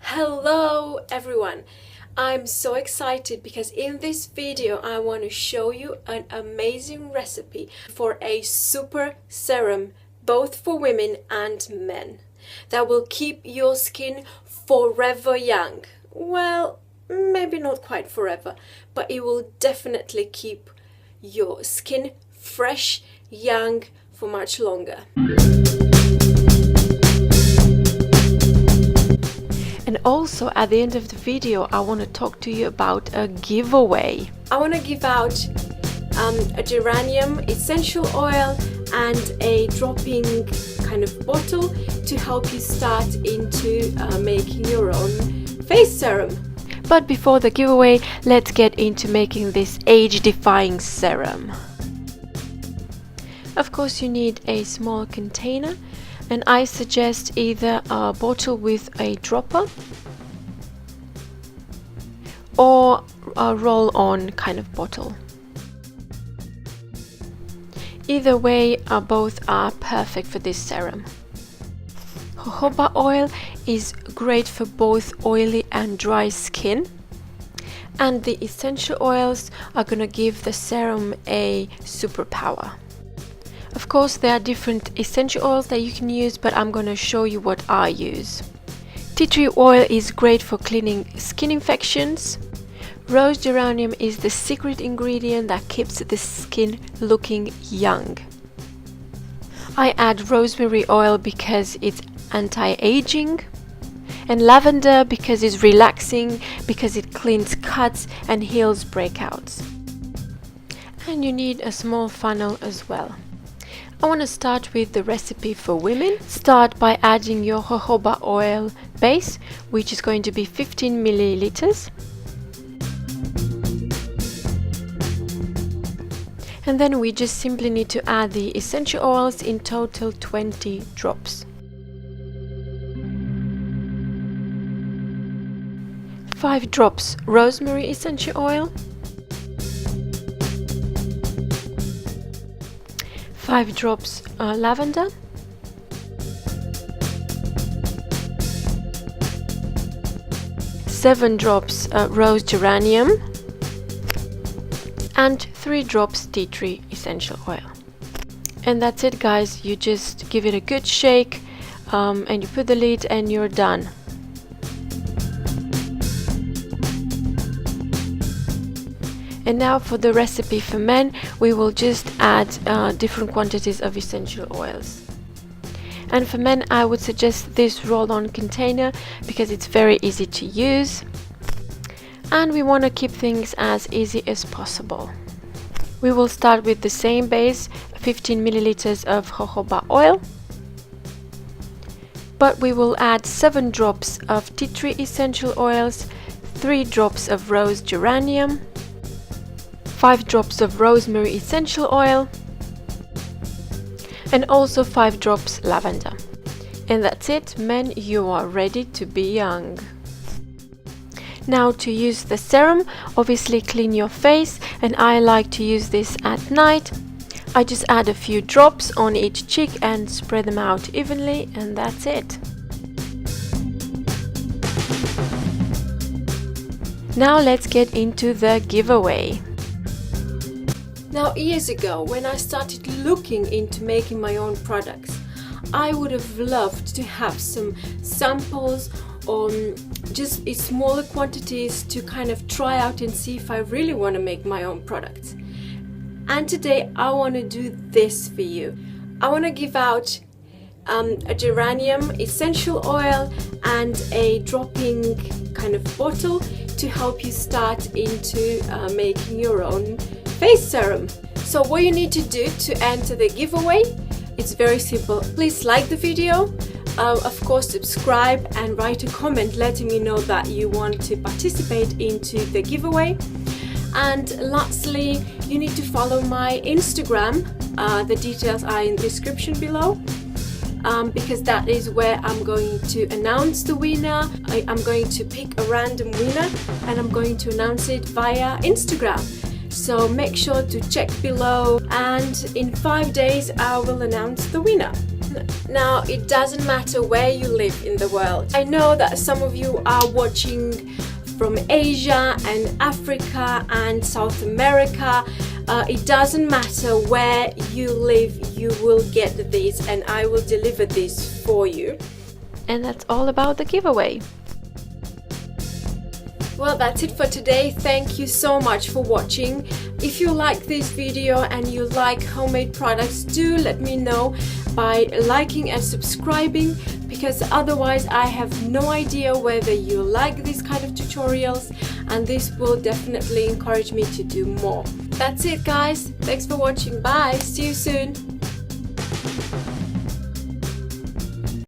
Hello everyone! I'm so excited because in this video I want to show you an amazing recipe for a super serum both for women and men that will keep your skin forever young. Well, maybe not quite forever, but it will definitely keep your skin fresh, young for much longer. And also at the end of the video I want to talk to you about a giveaway. I want to give out a geranium essential oil and a dropping kind of bottle to help you start into making your own face serum. But before the giveaway, let's get into making this age-defying serum. Of course you need a small container, and I suggest either a bottle with a dropper or a roll-on kind of bottle. Either way, both are perfect for this serum. Jojoba oil is great for both oily and dry skin, and the essential oils are gonna give the serum a superpower. Of course, there are different essential oils that you can use, but I'm going to show you what I use. Tea tree oil is great for cleaning skin infections. Rose geranium is the secret ingredient that keeps the skin looking young. I add rosemary oil because it's anti-aging, and lavender because it's relaxing, because it cleans cuts and heals breakouts. And you need a small funnel as well. I want to start with the recipe for women. Start by adding your jojoba oil base, which is going to be 15 milliliters. And then we just simply need to add the essential oils, in total 20 drops. 5 drops rosemary essential oil. 5 drops lavender, 7 drops rose geranium, and 3 drops tea tree essential oil. And that's it, guys. You just give it a good shake and you put the lid and you're done. And now for the recipe for men, we will just add different quantities of essential oils. And for men, I would suggest this roll-on container because it's very easy to use. And we want to keep things as easy as possible. We will start with the same base, 15 milliliters of jojoba oil. But we will add 7 drops of tea tree essential oils, 3 drops of rose geranium, 5 drops of rosemary essential oil, and also 5 drops lavender. And that's it, men, you are ready to be young. Now to use the serum, obviously clean your face, and I like to use this at night. I just add a few drops on each cheek and spread them out evenly, and that's it. Now let's get into the giveaway. Now, years ago, when I started looking into making my own products, I would have loved to have some samples or just in smaller quantities to kind of try out and see if I really want to make my own products. And today I want to do this for you. I want to give out a geranium essential oil and a dropping kind of bottle to help you start into making your own face serum. So what you need to do to enter the giveaway, it's very simple. Please like the video, of course subscribe and write a comment letting me know that you want to participate into the giveaway. And lastly, you need to follow my Instagram. The details are in the description below. Because that is where I'm going to announce the winner. I'm going to pick a random winner and I'm going to announce it via Instagram. So make sure to check below, and in 5 days I will announce the winner. Now, it doesn't matter where you live in the world. I know that some of you are watching from Asia and Africa and South America. It doesn't matter where you live, you will get this and I will deliver this for you. And that's all about the giveaway. Well, that's it for today. Thank you so much for watching. If you like this video and you like homemade products, do let me know by liking and subscribing, because otherwise I have no idea whether you like these kind of tutorials, and this will definitely encourage me to do more. That's it, guys. Thanks for watching. Bye. See you soon.